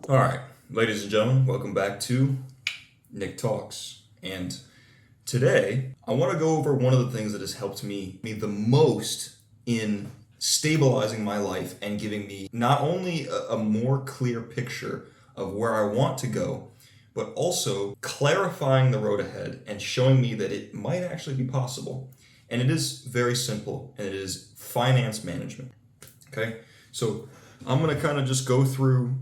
All right, ladies and gentlemen, welcome back to Nick Talks. And today, I want to go over one of the things that has helped me the most in stabilizing my life and giving me not only a more clear picture of where I want to go, but also clarifying the road ahead and showing me that it might actually be possible. And it is very simple, and it is finance management. Okay, so I'm going to kind of just go through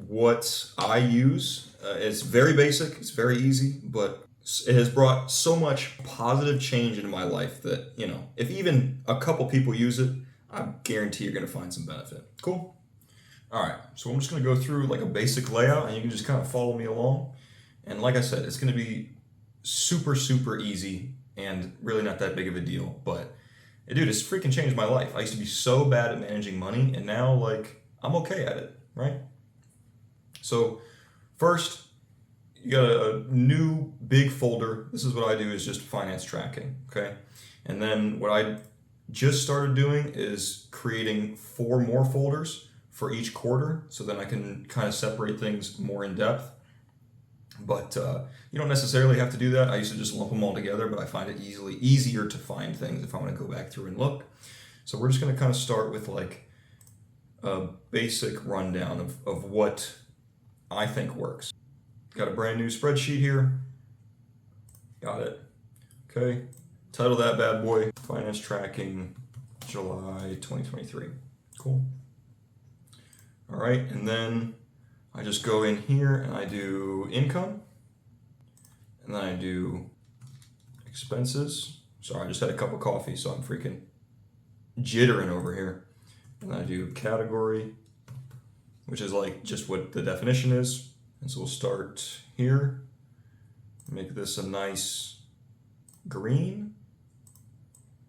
what I use. It's very basic, it's very easy, but it has brought so much positive change into my life that, if even a couple people use it, I guarantee you're going to find some benefit. Cool? All right, so I'm just going to go through like a basic layout and you can just kind of follow me along. And like I said, it's going to be super, super easy and really not that big of a deal. But dude, it's freaking changed my life. I used to be so bad at managing money and now I'm okay at it, right? So first, you got a new big folder. This is what I do, is just finance tracking, okay? And then what I just started doing is creating 4 more folders for each quarter, so then I can kind of separate things more in depth. But you don't necessarily have to do that. I used to just lump them all together, but I find it easier to find things if I want to go back through and look. So we're just going to kind of start with like a basic rundown of what I think works. Got a brand new spreadsheet here. Got it. Okay. Title that bad boy, Finance Tracking, July 2023. Cool. All right, and then I just go in here and I do income, and then I do expenses. Sorry, I just had a cup of coffee, so I'm freaking jittering over here. And then I do category, which is like just what the definition is. And so we'll start here, make this a nice green,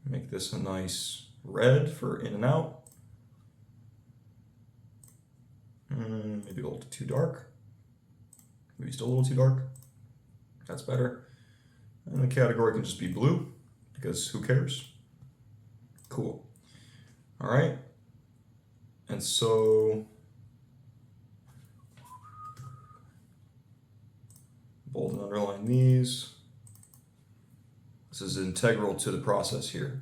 make this a nice red for in and out. Maybe a little too dark. Maybe still a little too dark. That's better. And the category can just be blue, because who cares? Cool. All right. And so bold and underline these. This is integral to the process here.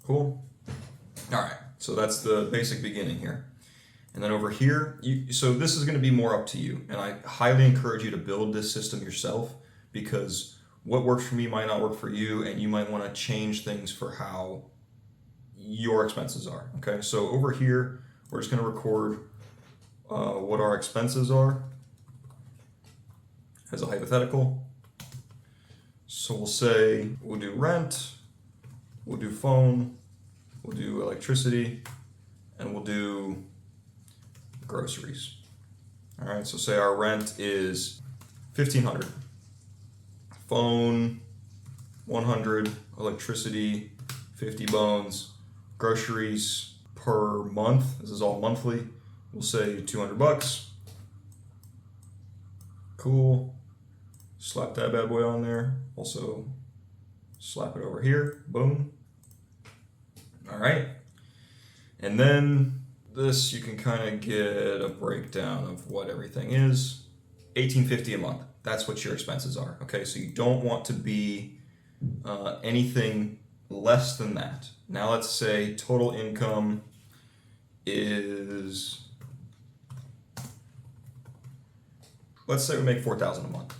Cool. All right, so that's the basic beginning here. And then over here, so this is going to be more up to you. And I highly encourage you to build this system yourself, because what works for me might not work for you, and you might want to change things for how your expenses are. Okay, so over here, we're just going to record what our expenses are as a hypothetical. So we'll say we'll do rent, we'll do phone, we'll do electricity, and we'll do groceries. All right, so say our rent is $1,500, phone 100, electricity 50 bones, groceries per month. This is all monthly. We'll say $200. Cool. Slap that bad boy on there. Also slap it over here. Boom. All right. And then this, you can kind of get a breakdown of what everything is. $1,850 a month. That's what your expenses are. Okay, so you don't want to be anything less than that. Now let's say total income is, let's say we make $4,000 a month.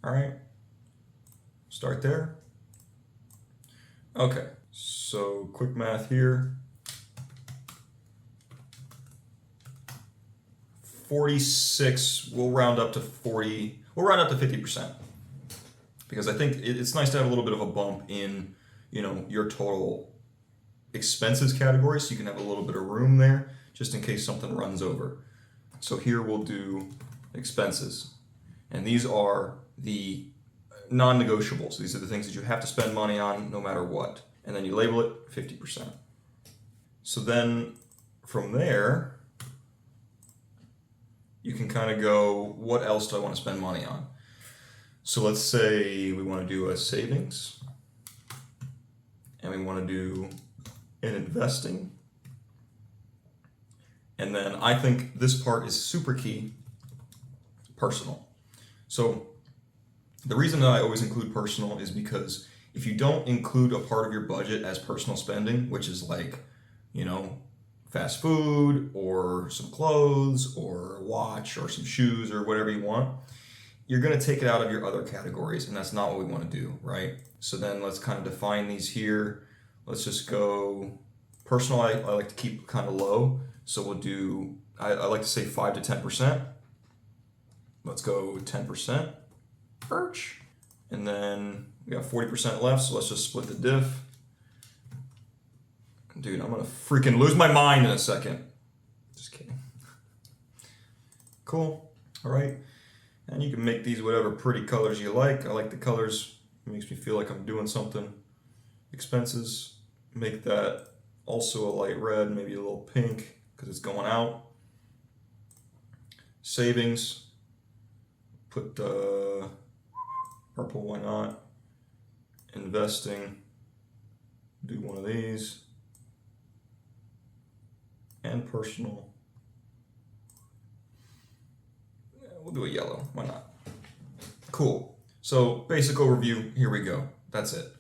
All right, start there. Okay, so quick math here. 46, we'll round up to 40, we'll round up to 50%. Because I think it's nice to have a little bit of a bump in, your total expenses category, so you can have a little bit of room there, just in case something runs over. So here we'll do expenses. And these are the non-negotiables. These are the things that you have to spend money on no matter what. And then you label it 50%. So then from there, you can kind of go, what else do I want to spend money on? So let's say we want to do a savings, and we want to do and investing. And then I think this part is super key, personal. So the reason that I always include personal is because if you don't include a part of your budget as personal spending, which is like, you know, fast food or some clothes or a watch or some shoes or whatever you want, you're going to take it out of your other categories, and that's not what we want to do, right? So then let's kind of define these here. Let's just go personal. I like to keep kind of low. So we'll do, I like to say 5 to 10%. Let's go 10%. Perch. And then we got 40% left, so let's just split the diff. Dude, I'm gonna freaking lose my mind in a second. Just kidding. Cool. All right. And you can make these whatever pretty colors you like. I like the colors. It makes me feel like I'm doing something. Expenses, make that also a light red, maybe a little pink because it's going out. Savings, put the purple, why not? Investing, do one of these. And personal, we'll do a yellow, why not? Cool. So basic overview, here we go. That's it.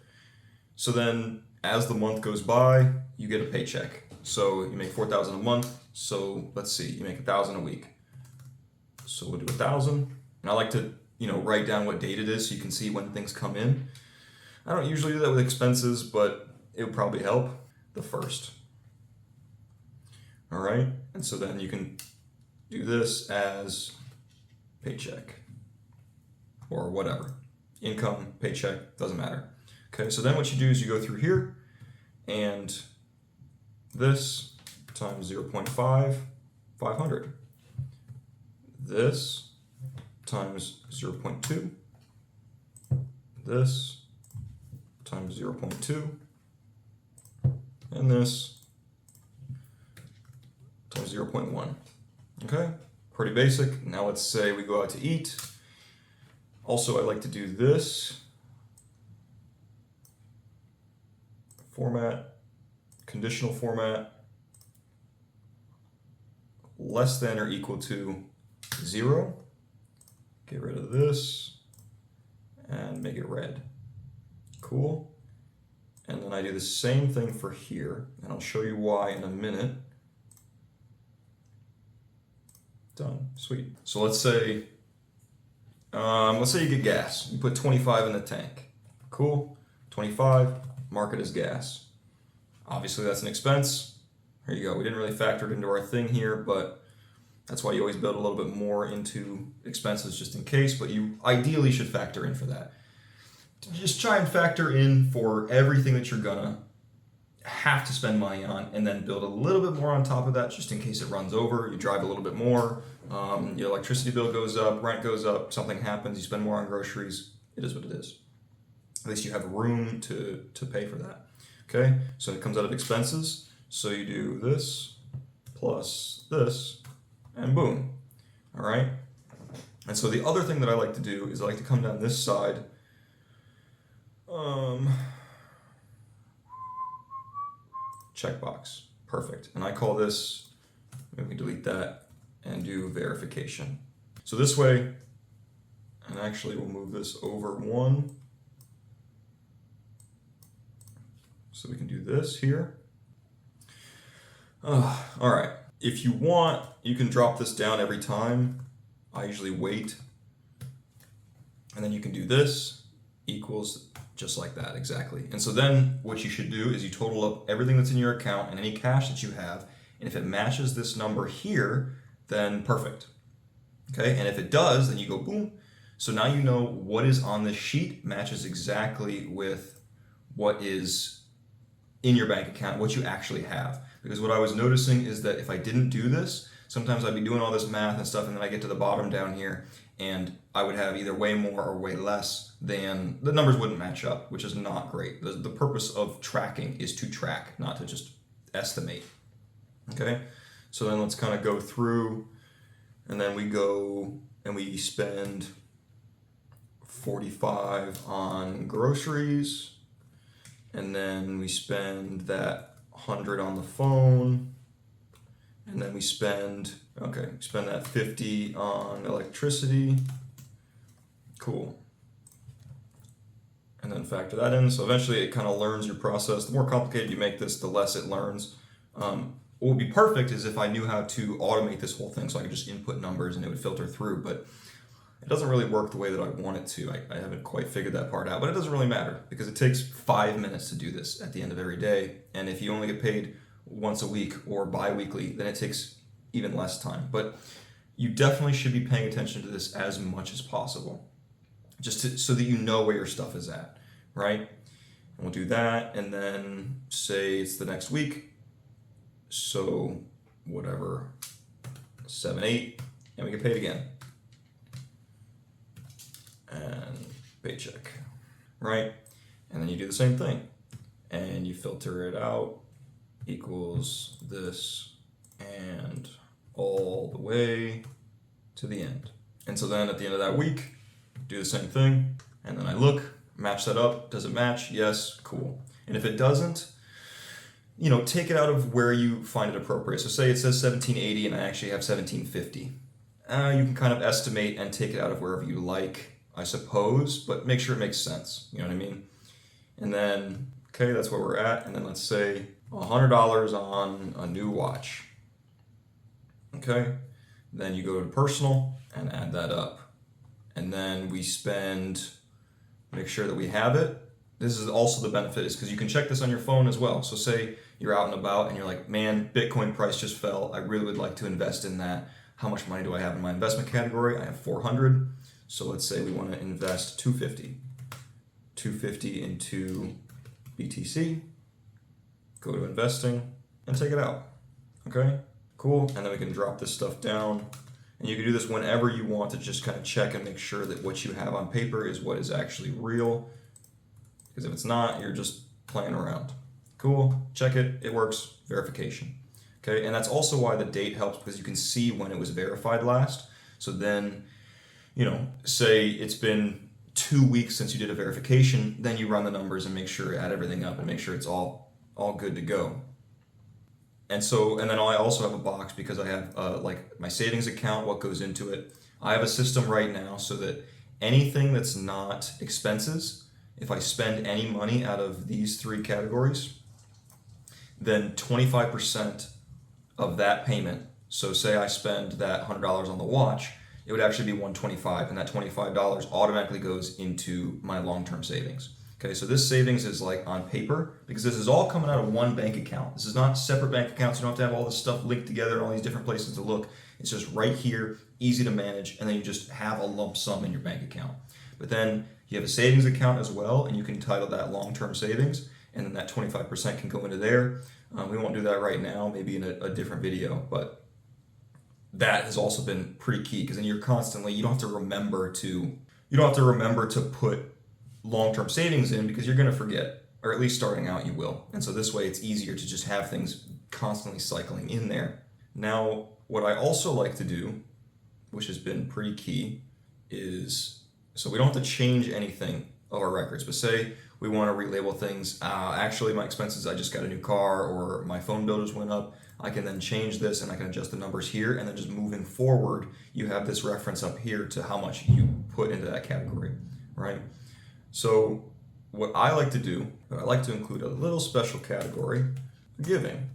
So then as the month goes by, you get a paycheck. So you make $4,000 a month. So let's see, you make $1,000 a week. So we'll do 1,000. And I like to, write down what date it is so you can see when things come in. I don't usually do that with expenses, but it would probably help. The first. All right. And so then you can do this as paycheck or whatever. Income, paycheck, doesn't matter. Okay. So then what you do is you go through here and this times 0.5, 500. This times 0.2. This times 0.2. And this times 0.1. Okay, pretty basic. Now let's say we go out to eat. Also, I like to do this. Format, conditional format, less than or equal to 0. Get rid of this and make it red. Cool. And then I do the same thing for here, and I'll show you why in a minute. Done. Sweet. So let's say you get gas. You put 25 in the tank. Cool. 25. Mark it as gas. Obviously, that's an expense. Here you go. We didn't really factor it into our thing here, but that's why you always build a little bit more into expenses just in case, but you ideally should factor in for that. Just try and factor in for everything that you're gonna have to spend money on, and then build a little bit more on top of that just in case it runs over. You drive a little bit more, your electricity bill goes up, rent goes up, something happens, you spend more on groceries. It is what it is. At least you have room to pay for that. Okay, so it comes out of expenses. So you do this plus this, and boom. All right. And so the other thing that I like to do is I like to come down this side. Checkbox. Perfect. And I call this, maybe we delete that and do verification. So this way, and actually we'll move this over 1. So we can do this here. All right. If you want, you can drop this down every time. I usually wait. And then you can do this equals just like that, exactly. And so then what you should do is you total up everything that's in your account and any cash that you have. And if it matches this number here, then perfect. Okay, and if it does, then you go boom. So now you know what is on this sheet matches exactly with what is in your bank account, what you actually have. Because what I was noticing is that if I didn't do this, sometimes I'd be doing all this math and stuff, and then I get to the bottom down here, and I would have either way more or way less than, the numbers wouldn't match up, which is not great. The purpose of tracking is to track, not to just estimate. Okay, so then let's kind of go through, and then we go and we spend 45 on groceries, and then we spend that 100 on the phone, and then we spend that 50 on electricity. Cool. And then factor that in. So eventually it kind of learns your process. The more complicated you make this, the less it learns. What would be perfect is if I knew how to automate this whole thing so I could just input numbers and it would filter through, but it doesn't really work the way that I want it to. I haven't quite figured that part out, but it doesn't really matter because it takes 5 minutes to do this at the end of every day. And if you only get paid once a week or bi-weekly, then it takes even less time. But you definitely should be paying attention to this as much as possible, so that you know where your stuff is at, right? And we'll do that, and then say it's the next week. So whatever, 7-8, and we get paid again. And paycheck, right? And then you do the same thing, and you filter it out, equals this, and all the way to the end. And so then at the end of that week, do the same thing, and then I look, match that up. Does it match? Yes, cool. And if it doesn't, take it out of where you find it appropriate. So say it says 1780 and I actually have 1750. You can kind of estimate and take it out of wherever you like, I suppose, but make sure it makes sense. You know what I mean? And then, okay, that's where we're at. And then let's say $100 on a new watch. Okay, then you go to personal and add that up. And then we make sure that we have it. This is also the benefit is because you can check this on your phone as well. So say you're out and about and you're like, man, Bitcoin price just fell. I really would like to invest in that. How much money do I have in my investment category? I have 400. So let's say we want to invest 250. 250 into BTC. Go to investing and take it out. Okay, cool. And then we can drop this stuff down. And you can do this whenever you want to just kind of check and make sure that what you have on paper is what is actually real. Because if it's not, you're just playing around. Cool, check it, it works, verification. Okay, and that's also why the date helps, because you can see when it was verified last. So then, say it's been 2 weeks since you did a verification, then you run the numbers and make sure, add everything up and make sure it's all good to go. And then I also have a box because I have like my savings account, what goes into it. I have a system right now so that anything that's not expenses, if I spend any money out of these 3 categories, then 25% of that payment, so say I spend that $100 on the watch, it would actually be $125, and that $25 automatically goes into my long-term savings. Okay, so this savings is like on paper, because this is all coming out of one bank account. This is not separate bank accounts. You don't have to have all this stuff linked together, all these different places to look. It's just right here, easy to manage, and then you just have a lump sum in your bank account. But then you have a savings account as well, and you can title that long-term savings, and then that 25% can go into there. We won't do that right now, maybe in a different video, but that has also been pretty key, because then you don't have to remember to put long-term savings in, because you're going to forget, or at least starting out you will. And so this way it's easier to just have things constantly cycling in there. Now, what I also like to do, which has been pretty key, is, so we don't have to change anything of our records, but say we want to relabel things. Actually, my expenses, I just got a new car, or my phone bill just went up. I can then change this and I can adjust the numbers here, and then just moving forward, you have this reference up here to how much you put into that category, right? So what I like to do, I like to include a little special category, giving.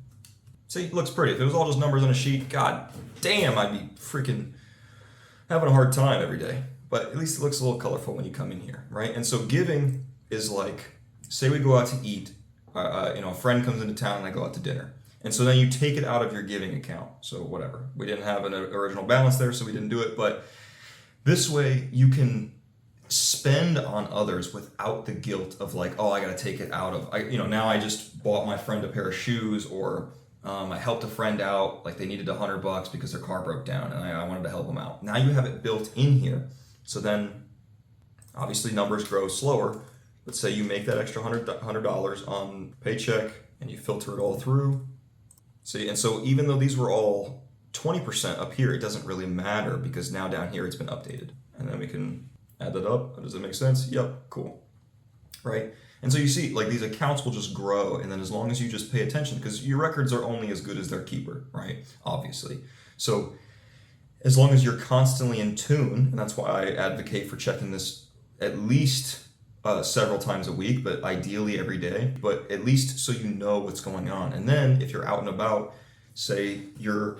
See, it looks pretty. If it was all just numbers on a sheet, god damn, I'd be freaking having a hard time every day. But at least it looks a little colorful when you come in here, right? And so giving is like, say we go out to eat, a friend comes into town and I go out to dinner. And so then you take it out of your giving account. So whatever, we didn't have an original balance there, so we didn't do it. But this way you can spend on others without the guilt of like, oh, I got to take it out of, now I just bought my friend a pair of shoes, or I helped a friend out, like they needed $100 because their car broke down and I wanted to help them out. Now you have it built in here. So then obviously numbers grow slower. Let's say you make that extra $100 on paycheck and you filter it all through. See, and so even though these were all 20% up here, it doesn't really matter because now down here it's been updated. And then we can add that up. Does that make sense? Yep, cool. right? And so you see, like, these accounts will just grow, and then as long as you just pay attention, because your records are only as good as their keeper, right? Obviously. So as long as you're constantly in tune, and that's why I advocate for checking this at least several times a week, but ideally every day, but at least so you know what's going on. And then if you're out and about, say you're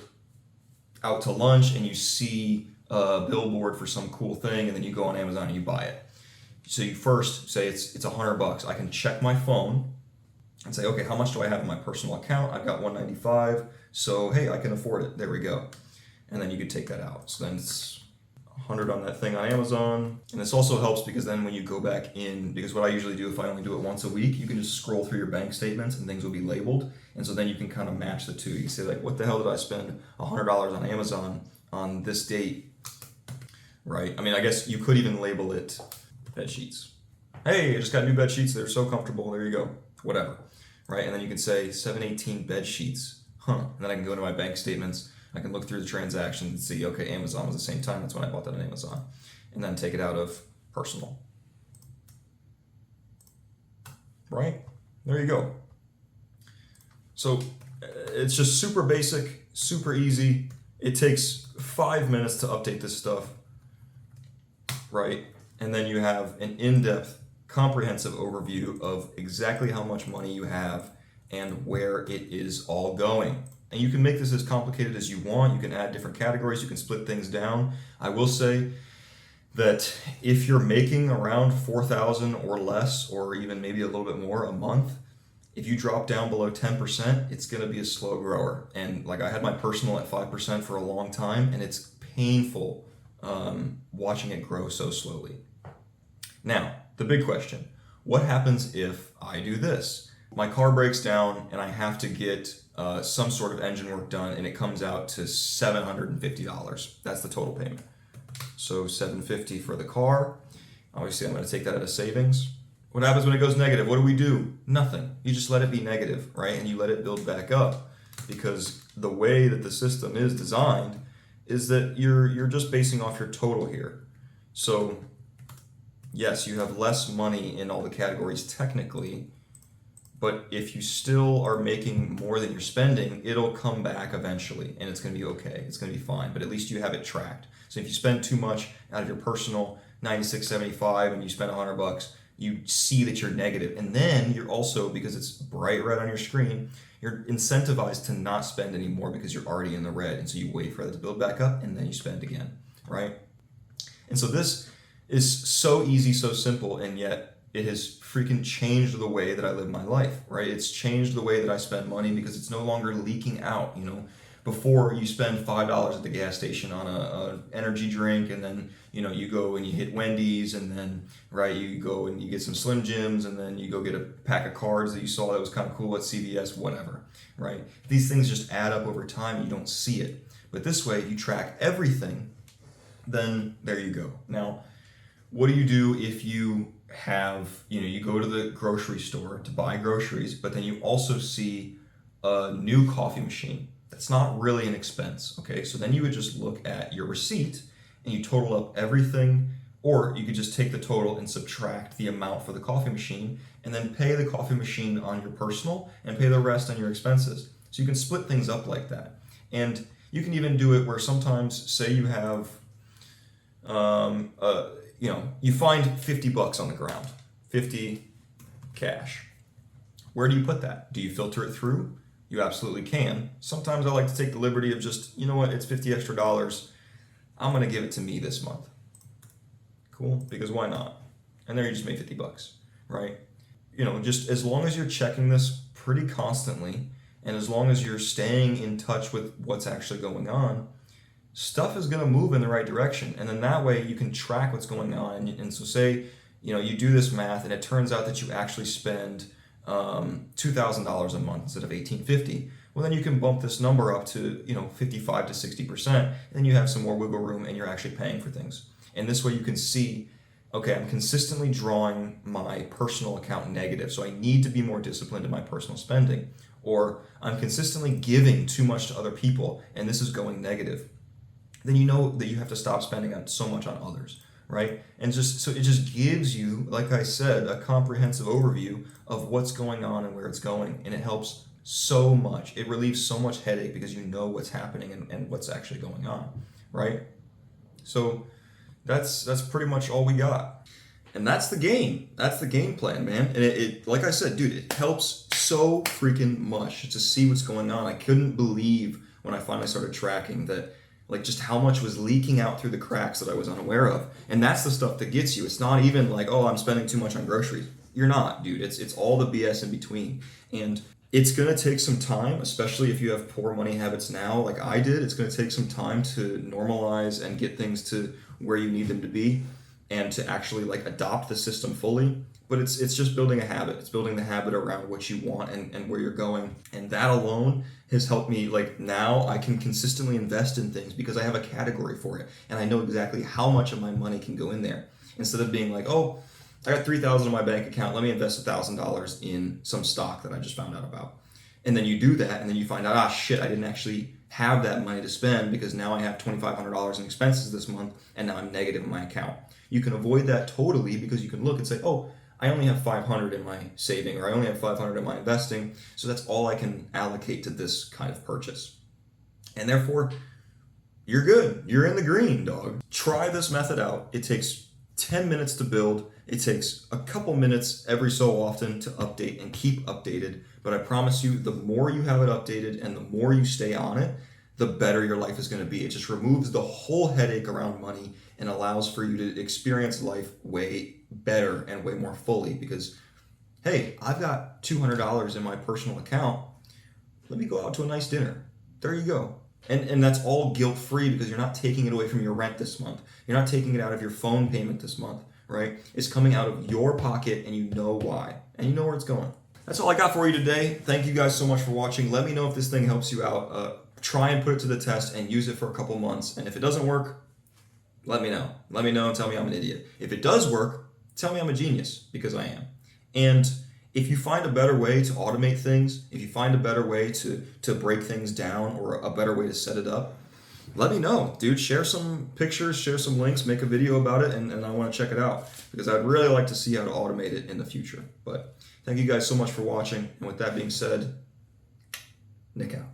out to lunch and you see a billboard for some cool thing, and then you go on Amazon and you buy it. So you first say it's $100. I can check my phone and say, okay, how much do I have in my personal account? I've got $195, so hey, I can afford it. There we go. And then you could take that out. So then it's 100 on that thing on Amazon. And this also helps because then when you go back in, because what I usually do if I only do it once a week, you can just scroll through your bank statements and things will be labeled. And so then you can kind of match the two. You can say like, what the hell did I spend $100 on Amazon on this date, right? I mean, I guess you could even label it bed sheets. Hey, I just got new bed sheets. They're so comfortable. There you go. Whatever, right? And then you can say 718 bed sheets. And then I can go into my bank statements. I can look through the transactions and see, okay, Amazon was the same time. That's when I bought that on Amazon. And then take it out of personal. Right? There you go. So it's just super basic, super easy. It takes 5 minutes to update this stuff, right? And then you have an in-depth, comprehensive overview of exactly how much money you have and where it is all going. And you can make this as complicated as you want. You can add different categories. You can split things down. I will say that if you're making around $4,000 or less, or even maybe a little bit more a month, if you drop down below 10%, it's going to be a slow grower. And like I had my personal at 5% for a long time, and it's painful watching it grow so slowly. Now, the big question, what happens if I do this? My car breaks down and I have to get some sort of engine work done, and it comes out to $750. That's the total payment. So $750 for the car. Obviously, I'm going to take that out of savings. What happens when it goes negative? What do? Nothing. You just let it be negative, right? And you let it build back up, because the way that the system is designed is that you're just basing off your total here. So yes, you have less money in all the categories technically, but if you still are making more than you're spending, it'll come back eventually, and it's going to be okay. It's going to be fine, but at least you have it tracked. So if you spend too much out of your personal $96.75 and you spend $100, you see that you're negative. And then you're also, because it's bright red on your screen, you're incentivized to not spend anymore because you're already in the red. And so you wait for that to build back up, and then you spend again, right? And so this is so easy, so simple, and yet it has freaking changed the way that I live my life, right? It's changed the way that I spend money because it's no longer leaking out, you know. Before, you spend $5 at the gas station on a energy drink, and then, you know, you go and you hit Wendy's, and then, right, you go and you get some Slim Jims, and then you go get a pack of cards that you saw that was kind of cool at CVS, whatever, right? These things just add up over time, and you don't see it. But this way, if you track everything, then there you go. Now, what do you do if you have, you know, you go to the grocery store to buy groceries, but then you also see a new coffee machine? That's not really an expense, okay? So then you would just look at your receipt and you total up everything, or you could just take the total and subtract the amount for the coffee machine and then pay the coffee machine on your personal and pay the rest on your expenses. So you can split things up like that. And you can even do it where sometimes, say you have, you find $50 on the ground, 50 cash. Where do you put that? Do you filter it through? You absolutely can. Sometimes I like to take the liberty of just, you know what, it's $50 extra. I'm going to give it to me this month. Cool, because why not? And there you just made $50, right? You know, just as long as you're checking this pretty constantly, and as long as you're staying in touch with what's actually going on, stuff is going to move in the right direction. And then that way you can track what's going on. And so say, you know, you do this math and it turns out that you actually spend $2,000 a month instead of $1,850. Well, then you can bump this number up to, you know, 55 to 60%. And you have some more wiggle room, and you're actually paying for things. And this way you can see, okay, I'm consistently drawing my personal account negative, so I need to be more disciplined in my personal spending. Or I'm consistently giving too much to other people, and this is going negative. Then you know that you have to stop spending on so much on others, right? And just so it just gives you, like I said, a comprehensive overview of what's going on and where it's going, and it helps so much. It relieves so much headache because you know what's happening and what's actually going on, right? So that's pretty much all we got. And that's the game. That's the game plan, man. And it like I said, dude, it helps so freaking much to see what's going on. I couldn't believe when I finally started tracking that, like, just how much was leaking out through the cracks that I was unaware of. And that's the stuff that gets you. It's not even like, oh, I'm spending too much on groceries. You're not, dude. It's all the BS in between. And it's going to take some time, especially if you have poor money habits now, like I did. It's going to take some time to normalize and get things to where you need them to be, and to actually like adopt the system fully. But it's just building a habit. It's building the habit around what you want and where you're going. And that alone has helped me. Like, now I can consistently invest in things because I have a category for it. And I know exactly how much of my money can go in there. Instead of being like, oh, I got $3,000 in my bank account, let me invest $1,000 in some stock that I just found out about. And then you do that, and then you find out, shit, I didn't actually have that money to spend because now I have $2,500 in expenses this month, and now I'm negative in my account. You can avoid that totally because you can look and say, oh, I only have $500 in my saving, or I only have $500 in my investing, so that's all I can allocate to this kind of purchase. And therefore, you're good. You're in the green, dog. Try this method out. It takes 10 minutes to build. It takes a couple minutes every so often to update and keep updated. But I promise you, the more you have it updated and the more you stay on it, the better your life is going to be. It just removes the whole headache around money and allows for you to experience life way better and way more fully. Because, hey, I've got $200 in my personal account. Let me go out to a nice dinner. There you go. And that's all guilt-free because you're not taking it away from your rent this month. You're not taking it out of your phone payment this month, right? It's coming out of your pocket, and you know why. And you know where it's going. That's all I got for you today. Thank you guys so much for watching. Let me know if this thing helps you out. Try and put it to the test and use it for a couple months. And if it doesn't work, let me know. Let me know and tell me I'm an idiot. If it does work, tell me I'm a genius, because I am. And if you find a better way to automate things, if you find a better way to break things down, or a better way to set it up, let me know, dude. Share some pictures, share some links, make a video about it, and I want to check it out because I'd really like to see how to automate it in the future. But thank you guys so much for watching. And with that being said, Nick out.